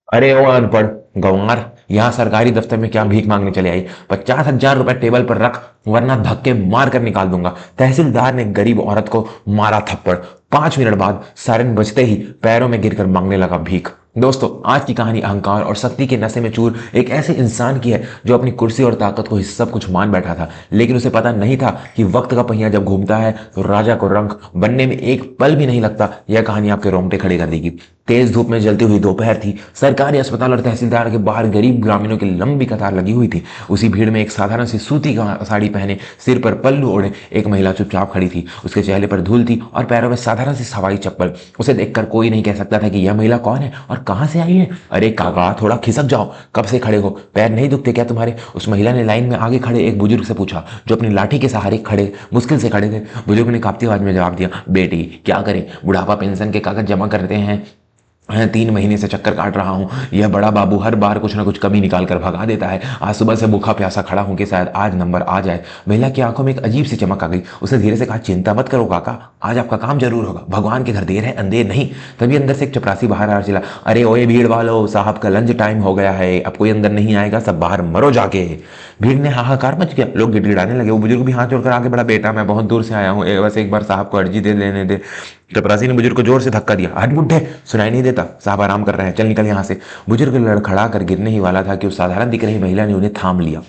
अरे ओ अनपढ़ गंवार, यहाँ सरकारी दफ्तर में क्या भीख मांगने चले आई? 50,000 रुपए टेबल पर रख, वरना धक्के मार कर निकाल दूंगा। तहसीलदार ने गरीब औरत को मारा थप्पड़। 5 मिनट बाद सायरन बजते ही पैरों में गिरकर मांगने लगा भीख। दोस्तों, आज की कहानी अहंकार और शक्ति के नशे में चूर एक ऐसे इंसान की है जो अपनी कुर्सी और ताकत को सब कुछ मान बैठा था, लेकिन उसे पता नहीं था कि वक्त का पहिया जब घूमता है तो राजा को रंक बनने में एक पल भी नहीं लगता। यह कहानी आपके रोंगटे खड़े कर देगी। तेज धूप में जलती हुई दोपहर थी। सरकारी अस्पताल और तहसीलदार के बाहर गरीब ग्रामीणों की लंबी कतार लगी हुई थी। उसी भीड़ में एक साधारण सी सूती साड़ी पहने, सिर पर पल्लू ओढ़े एक महिला चुपचाप खड़ी थी। उसके चेहरे पर धूल थी और पैरों में साधारण सी हवाई चप्पल। उसे देखकर कोई नहीं कह सकता था कि यह महिला कौन है और कहां से आई है। अरे काका, थोड़ा खिसक जाओ, कब से खड़े हो? पैर नहीं दुखते क्या तुम्हारे? उस महिला ने लाइन में आगे खड़े एक बुजुर्ग से पूछा, जो अपनी लाठी के सहारे खड़े मुश्किल से खड़े थे। बुजुर्ग ने कांपती आवाज में जवाब दिया, बेटी क्या करें, बुढ़ापा पेंशन के कागज जमा करते हैं, 3 महीने से चक्कर काट रहा हूँ। यह बड़ा बाबू हर बार कुछ ना कुछ कमी निकाल कर भगा देता है। आज सुबह से भूखा प्यासा खड़ा हूँ कि शायद आज नंबर आ जाए। महिला की आंखों में एक अजीब सी चमक आ गई। उसने धीरे से कहा, चिंता मत करो काका, आज आपका काम जरूर होगा। भगवान के घर देर है अंधेर नहीं। तभी अंदर से एक चपरासी बाहर आ चिल्ला, अरे ओए भीड़ वालों, साहब का लंच टाइम हो गया है, अब कोई अंदर नहीं आएगा, सब बाहर मरो जाके। भीड़ ने हाहाकार मच गया, लोग गिड़गिड़ाने लगे। वो बुजुर्ग भी हाथ जोड़कर आगे बढ़ा, बेटा मैं बहुत दूर से आया हूँ, बस एक बार साहब को अर्जी दे लेने दे। चपरासी ने बुजुर्ग को जोर से धक्का दिया, हट बुड्ढे, सुनाई नहीं देता, साहब आराम कर रहे हैं, चल निकल यहाँ से। बुजुर्ग लड़खड़ा कर गिरने ही वाला था कि उस साधारण दिख रही महिला ने उन्हें थाम लिया।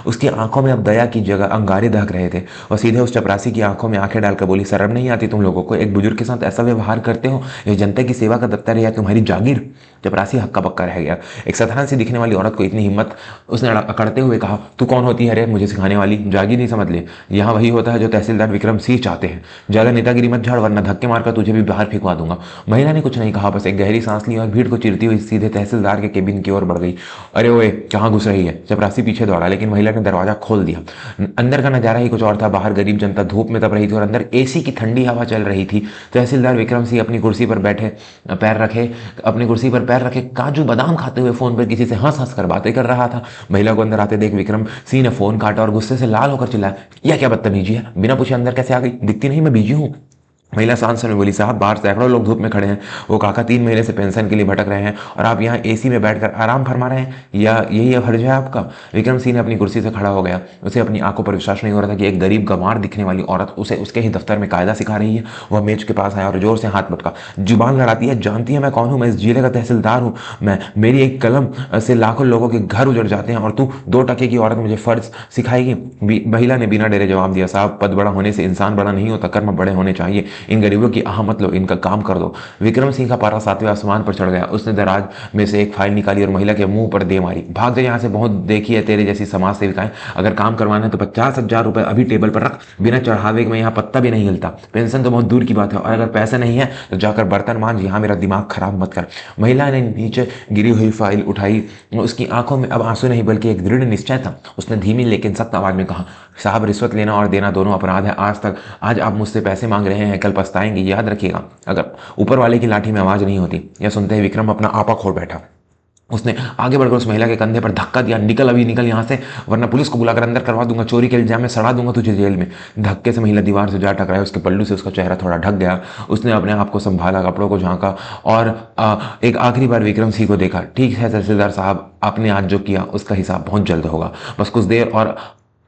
उसकी आंखों में अब दया की जगह अंगारे दहक रहे थे। और सीधे उस चपरासी की आंखों में आंखें डालकर बोली, शर्म नहीं आती तुम लोगों को? एक बुजुर्ग के साथ ऐसा व्यवहार करते हो? यह जनता की सेवा का दफ्तर है या तुम्हारी जागीर? चपरासी हक्का बक्का रह गया। एक साधारण सी दिखने वाली औरत को इतनी हिम्मत? उसने अकड़ते हुए कहा, तू कौन होती है रे मुझे सिखाने वाली? जागीर नहीं समझ ले, यहाँ वही होता है जो तहसीलदार विक्रम सिंह चाहते हैं। ज्यादा नेतागिरी मत झाड़, वरना धक्के मारकर तुझे भी बाहर फेंकवा दूंगा। महिला ने कुछ नहीं कहा, बस एक गहरी सांस ली और भीड़ को चिरती हुई सीधे तहसीलदार के केबिन की ओर बढ़ गई। अरे ओए, कहाँ घुस रही है? चपरासी पीछे दौड़ा, लेकिन महिला ने दरवाजा खोल दिया। अंदर का नजारा ही कुछ और था। बाहर गरीब जनता धूप में तप रही थी और अंदर एसी की ठंडी हवा चल रही थी। तहसीलदार विक्रम सिंह अपनी कुर्सी पर बैठे पैर रखे अपनी कुर्सी पर पैर रखे काजू बादाम खाते हुए फोन पर किसी से हंस हंस कर बातें कर रहा था। महिला को अंदर आते देख विक्रम सिंह ने फोन काटा और गुस्से से लाल होकर चिल्लाया, यह क्या बदतमीजी है? बिना पूछे अंदर कैसे आ गई? दिखती नहीं मैं बिजी हूँ। महिला शांत से में बोली, साहब बाहर सैकड़ों लोग धूप में खड़े हैं, वो काका 3 महीने से पेंशन के लिए भटक रहे हैं और आप यहाँ एसी में बैठकर आराम फरमा रहे हैं, या यही हर्ज है आपका? विक्रम सिंह ने अपनी कुर्सी से खड़ा हो गया। उसे अपनी आंखों पर विश्वास नहीं हो रहा था कि एक गरीब गंवार दिखने वाली औरत उसे उसके ही दफ्तर में कायदा सिखा रही है। वह मेज के पास आया और जोर से हाथ पटका, जुबान लड़ाती है, जानती है मैं कौन हूँ? मैं इस जिले का तहसीलदार हूँ। मेरी एक कलम से लाखों लोगों के घर उजड़ जाते हैं और तू 2 टके की औरत मुझे फर्ज सिखाएगी? महिला ने बिना डरे जवाब दिया, साहब पद बड़ा होने से इंसान बड़ा नहीं होता, कर्म बड़े होने चाहिए। इन गरीबों की मत लो, इनका काम कर दो। विक्रम सिंह का पारा 7वें आसमान पर चढ़ गया। उसने दराज में से एक फाइल निकाली और महिला के मुंह पर दे मारी, भाग जा यहाँ से, बहुत देखी है तेरे जैसी समाज सेविकाएं। अगर काम करवाना है तो 50,000 रुपए अभी टेबल पर रख, बिना चढ़ावे के मैं यहाँ पत्ता भी नहीं हिलता। पेंशन तो बहुत दूर की बात है, और अगर पैसे नहीं है तो जाकर बर्तन मांज, यहाँ मेरा दिमाग खराब मत कर। महिला ने नीचे गिरी हुई फाइल उठाई। उसकी आंखों में अब आंसू नहीं बल्कि एक दृढ़ निश्चय था। उसने धीमी लेकिन सख्त आवाज में कहा, साहब रिश्वत लेना और देना दोनों अपराध है। आज आप मुझसे पैसे मांग रहे हैं, कल पछताएंगे, याद रखिएगा। अगर ऊपर वाले की लाठी में आवाज नहीं होती। यह सुनते ही विक्रम अपना आपा खोल बैठा। उसने आगे बढ़कर उस महिला के कंधे पर धक्का दिया, निकल अभी निकल यहाँ से, वरना पुलिस को बुलाकर अंदर करवा दूंगा, चोरी के इल्जाम में सड़ा दूंगा तुझे जेल में। धक्के से महिला दीवार से जा टकराई, उसके पल्लू से उसका चेहरा थोड़ा ढक गया। उसने अपने आप को संभाला, कपड़ों को झांका और एक आखिरी बार विक्रम सिंह को देखा। ठीक है तहसीलदार साहब, आपने आज जो किया उसका हिसाब बहुत जल्द होगा, बस कुछ देर और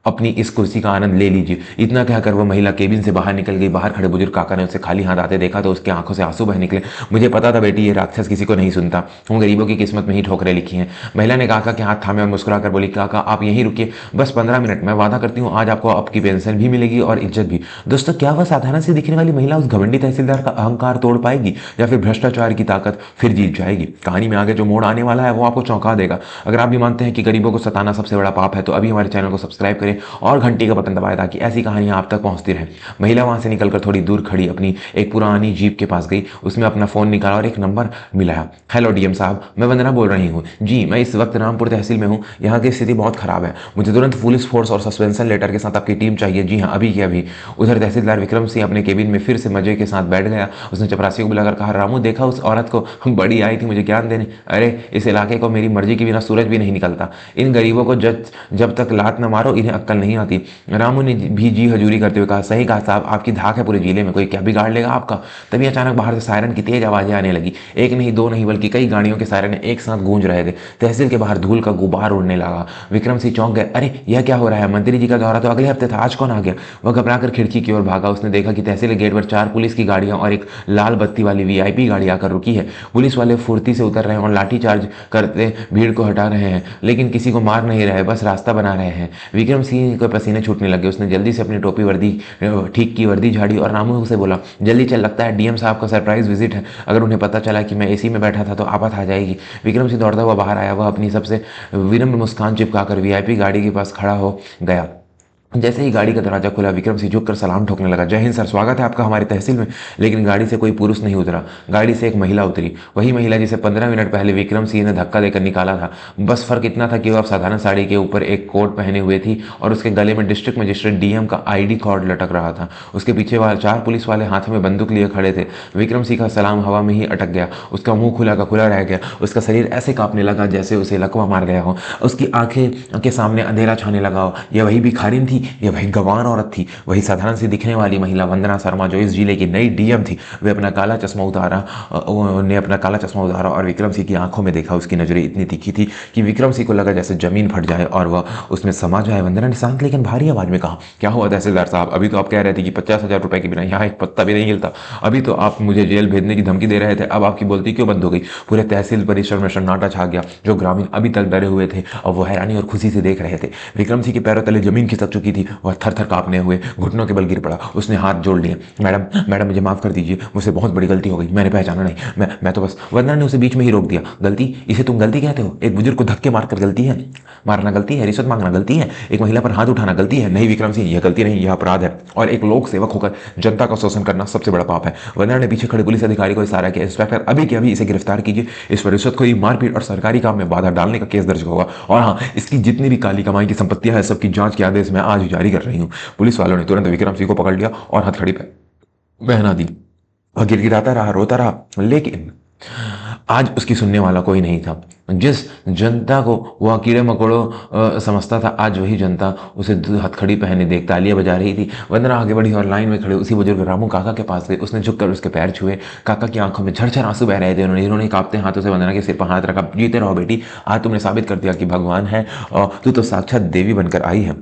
अपनी इस कुर्सी का आनंद ले लीजिए। इतना कहकर वह महिला केबिन से बाहर निकल गई। बाहर खड़े बुजुर्ग काका ने उसे खाली हाथ आते देखा तो उसकी आंखों से आंसू बह निकले। मुझे पता था बेटी, ये राक्षस किसी को नहीं सुनता, उन गरीबों की किस्मत में ही ठोकरें लिखी हैं। महिला ने काका के हाथ थामे और मुस्कुराकर बोली, काका आप यहीं रुकिए, बस 15 मिनट, मैं वादा करती हूँ आज आपको आपकी पेंशन भी मिलेगी और इज्जत भी। दोस्तों, क्या वह साधारण सी दिखने वाली महिला उस घमंडी तहसीलदार का अहंकार तोड़ पाएगी या फिर भ्रष्टाचार की ताकत फिर जीत जाएगी? कहानी में आगे जो मोड़ आने वाला है वो आपको चौंका देगा। अगर आप भी मानते हैं कि गरीबों को सताना सबसे बड़ा पाप है तो अभी हमारे चैनल को सब्सक्राइब करें और घंटी बटन दबाया ताकि ऐसी कहानियां आप तक पहुंचती रहे। महिला वहां से निकलकर थोड़ी दूर खड़ी अपनी एक पुरानी जीप के पास गई। उसमें अपना फोन निकाला और एक नंबर मिलाया। हेलो डीएम साहब, मैं वंदना बोल रही हूँ जी। मैं इस वक्त रामपुर तहसील में हूँ, यहाँ की स्थिति बहुत खराब है, मुझे तुरंत पुलिस फोर्स और सस्पेंशन लेटर के साथ आपकी टीम चाहिए। जी हाँ, अभी की अभी। उधर तहसीलदार विक्रम सिंह अपने केबिन में फिर से मजे के साथ बैठ गया। उसने चपरासी को बुलाकर कहा, रामू देखा उस औरत को, बड़ी आई थी मुझे ज्ञान देने। अरे इस इलाके को मेरी मर्जी के बिना सूरज भी नहीं निकलता। इन गरीबों को जब तक लात न मारो, इन्हें अक्ल नहीं आती। रामू ने भी जी हजूरी करते हुए कहा, सही कहा साहब, आपकी धाक है पूरे जिले में, कोई क्या बिगाड़ लेगा आपका। तभी अचानक बाहर से सायरन की तेज आवाजें आने लगी। एक नहीं दो नहीं बल्कि कई गाड़ियों के सायरन एक साथ गूंज रहे थे। तहसील के बाहर धूल का गुबार उड़ने लगा। विक्रम सिंह चौंक गए। अरे यह क्या हो रहा है? मंत्री जी का दौरा तो अगले हफ्ते था, आज कौन आ गया? वह घबराकर खिड़की की ओर भागा। उसने देखा कि तहसील गेट पर 4 पुलिस की गाड़ियां और एक लाल बत्ती वाली वीआईपी गाड़ी आकर रुकी है। पुलिस वाले फुर्ती से उतर रहे हैं और लाठीचार्ज करते भीड़ को हटा रहे हैं, लेकिन किसी को मार नहीं रहे, बस रास्ता बना रहे हैं। विक्रम सिंह को पसीने छूटने लगे। उसने जल्दी से अपनी टोपी वर्दी ठीक की, वर्दी झाड़ी और रामू से बोला, जल्दी चल, लगता है डीएम साहब का सरप्राइज विजिट है। अगर उन्हें पता चला कि मैं एसी में बैठा था तो आफत आ जाएगी। विक्रम सिंह दौड़ता हुआ बाहर आया। वह अपनी सबसे विनम्र मुस्कान चिपकाकर वीआईपी गाड़ी के पास खड़ा हो गया। जैसे ही गाड़ी का दरवाजा खुला, विक्रम सिंह झुककर सलाम ठोकने लगा। जय हिंद सर, स्वागत है आपका हमारी तहसील में। लेकिन गाड़ी से कोई पुरुष नहीं उतरा। गाड़ी से एक महिला उतरी, वही महिला जिसे 15 मिनट पहले विक्रम सिंह ने धक्का देकर निकाला था। बस फर्क इतना था कि वह अब साधारण साड़ी के ऊपर एक कोट पहने हुए थी और उसके गले में डिस्ट्रिक्ट मजिस्ट्रेट डीएम का आईडी कार्ड लटक रहा था। उसके पीछे वाले 4 पुलिस वाले हाथों में बंदूक लिए खड़े थे। विक्रम सिंह का सलाम हवा में ही अटक गया। उसका मुंह खुला का खुला रह गया। उसका शरीर ऐसे कांपने लगा जैसे उसे लकवा मार गया हो। उसकी आंखें के सामने अंधेरा छाने लगा हो। यह वही भिखारिन थी, यह वही गवान औरत थी, वही साधारण सी दिखने वाली महिला वंदना शर्मा जो इस जिले की नई डीएम थी। वे अपना काला चश्मा उतारा और विक्रम सिंह की आंखों में देखा। उसकी नजरें इतनी तीखी थी कि विक्रम सिंह को लगा जैसे जमीन फट जाए और वह उसमें समा जाए। वंदना ने शांत लेकिन भारी आवाज में कहा, क्या हुआ तहसीलदार साहब? अभी तो आप कह रहे थे कि 50,000 रुपए के बिना यहाँ एक पत्ता भी नहीं हिलता। अभी तो आप मुझे जेल भेजने की धमकी दे रहे थे, अब आपकी बोलती क्यों बंद हो गई? पूरे तहसील परिसर में सन्नाटा छा गया। जो ग्रामीण अभी तक डरे हुए थे अब वो हैरानी और खुशी से देख रहे थे। विक्रम सिंह के पैरों तले जमीन खिसक चुकी थी। वह थर थर कांपने हुए घुटनों के बल गिर पड़ा। उसने हाथ जोड़ लिए। मैडम मुझे माफ कर दीजिए, मुझसे बहुत बड़ी गलती हो गई, मैंने पहचाना नहीं, मैं तो बस। वंदना ने उसे बीच में ही रोक दिया। गलती? इसे तुम गलती कहते हो? एक बुजुर्ग को धक्के मारकर गलती है? मारना गलती है? रिश्वत मांगना गलती है? एक महिला पर हाथ उठाना गलती है? नहीं विक्रम सिंह, यह गलती नहीं, यह अपराध है। और एक लोक सेवक होकर जनता का शोषण करना सबसे बड़ा पाप है। वंदना ने पीछे खड़े पुलिस अधिकारी को इशारा किया, इंस्पेक्टर अभी के अभी इसे गिरफ्तार कीजिए। इस पर रिश्वतखोरी, मारपीट और सरकारी काम में बाधा डालने का केस दर्ज होगा। और हाँ, इसकी जितनी भी काली कमाई की संपत्तियां हैं सबकी जांच के आदेश मैं आज जारी कर रही हूँ। पुलिस वालों ने तुरंत विक्रम सिंह को पकड़ लिया और हथकड़ी पहना दी। वह गिड़गिड़ाता रहा, रोता रहा, लेकिन आज उसकी सुनने वाला कोई नहीं था। जिस जनता को वह कीड़े मकोड़ों समझता था, आज वही जनता उसे हथकड़ी पहने देख तालियां बजा रही थी। वंदना आगे बढ़ी और लाइन में खड़े उसी बुजुर्ग रामू काका के पास गई। उसने झुककर उसके पैर छुए। काका की आंखों में झरझर आंसू बह रहे थे। उन्होंने कांपते हाथों से वंदना के सिर पर हाथ रखा। जीते रहो बेटी, आज तुमने साबित कर दिया कि भगवान है और तू तो साक्षात देवी बनकर आई है।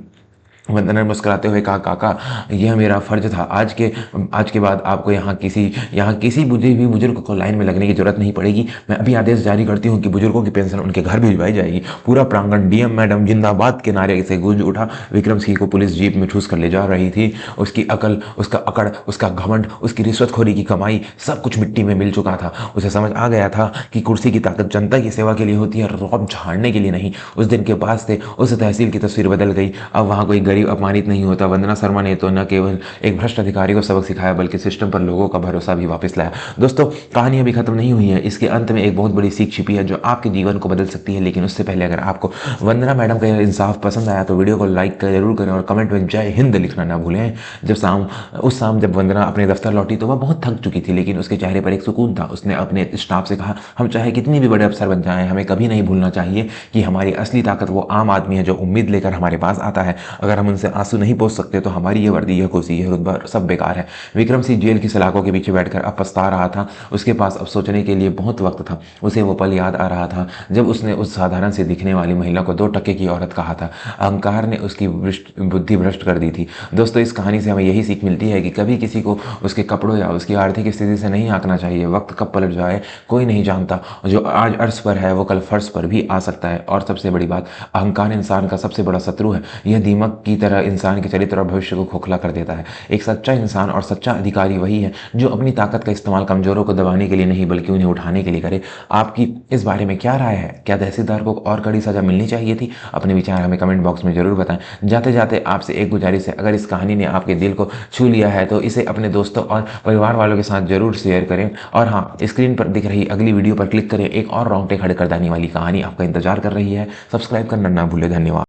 वंदना ने मुस्कुराते हुए कहा, काका यह मेरा फर्ज था। आज के बाद आपको यहाँ किसी बुजुर्ग को लाइन में लगने की जरूरत नहीं पड़ेगी। मैं अभी आदेश जारी करती हूँ कि बुजुर्गों की पेंशन उनके घर भिजवाई जाएगी। पूरा प्रांगण डीएम मैडम जिंदाबाद के नारे से गूंज उठा। विक्रम सिंह को पुलिस जीप में ठूस कर ले जा रही थी। उसकी अकल, उसका अकड़, उसका घमंड, उसकी रिश्वतखोरी की कमाई सब कुछ मिट्टी में मिल चुका था। उसे समझ आ गया था कि कुर्सी की ताकत जनता की सेवा के लिए होती है, रौब झाड़ने के लिए नहीं। उस दिन के बाद से उस तहसील की तस्वीर बदल गई। अब वहाँ कोई गरीब अपमानित नहीं होता। वंदना शर्मा ने तो न केवल एक भ्रष्ट अधिकारी को सबक सिखाया बल्कि सिस्टम पर लोगों का भरोसा भी वापस लाया। दोस्तों, कहानी अभी खत्म नहीं हुई है। इसके अंत में एक बहुत बड़ी सीख छिपी है जो आपके जीवन को बदल सकती है। लेकिन उससे पहले अगर आपको वंदना मैडम का इंसाफ पसंद आया तो वीडियो को लाइक जरूर करें और कमेंट में जय हिंद लिखना ना भूलें। उस शाम जब वंदना अपने दफ्तर लौटी तो वह बहुत थक चुकी थी, लेकिन उसके चेहरे पर एक सुकून था। उसने अपने स्टाफ से कहा, हम चाहे कितनी भी बड़े अफसर बन जाएं, हमें कभी नहीं भूलना चाहिए कि हमारी असली ताकत वो आम आदमी है जो उम्मीद लेकर हमारे पास आता है। अगर हम उनसे आंसू नहीं पोंछ सकते तो हमारी ये वर्दी, यह कुर्सी, यह रुतबा सब बेकार है। विक्रम सिंह जेल की सलाखों के पीछे बैठकर अब पछता रहा था। उसके पास अब सोचने के लिए बहुत वक्त था। उसे वो पल याद आ रहा था जब उसने उस साधारण से दिखने वाली महिला को 2 टके की औरत कहा था। अहंकार ने उसकी बुद्धि भ्रष्ट कर दी थी। दोस्तों, इस कहानी से हमें यही सीख मिलती है कि कभी किसी को उसके कपड़ों या उसकी आर्थिक स्थिति से नहीं आंकना चाहिए। वक्त कब पलट जाए कोई नहीं जानता। जो आज अर्श पर है वो कल फर्श पर भी आ सकता है। और सबसे बड़ी बात, अहंकार इंसान का सबसे बड़ा शत्रु है। यह दीमक की तरह इंसान के चरित्र और भविष्य को खोखला कर देता है। एक सच्चा इंसान और सच्चा अधिकारी वही है जो अपनी ताकत का इस्तेमाल कमजोरों को दबाने के लिए नहीं बल्कि उन्हें उठाने के लिए करे। आपकी इस बारे में क्या राय है? क्या तहसीलदार को और कड़ी सजा मिलनी चाहिए थी? अपने विचार हमें कमेंट बॉक्स में जरूर बताएं। जाते जाते आपसे एक गुजारिश है, अगर इस कहानी ने आपके दिल को छू लिया है तो इसे अपने दोस्तों और परिवार वालों के साथ जरूर शेयर करें। और हाँ, स्क्रीन पर दिख रही अगली वीडियो पर क्लिक करें। एक और रोंगटे खड़े कर देने वाली कहानी आपका इंतजार कर रही है। सब्सक्राइब करना ना भूलें। धन्यवाद।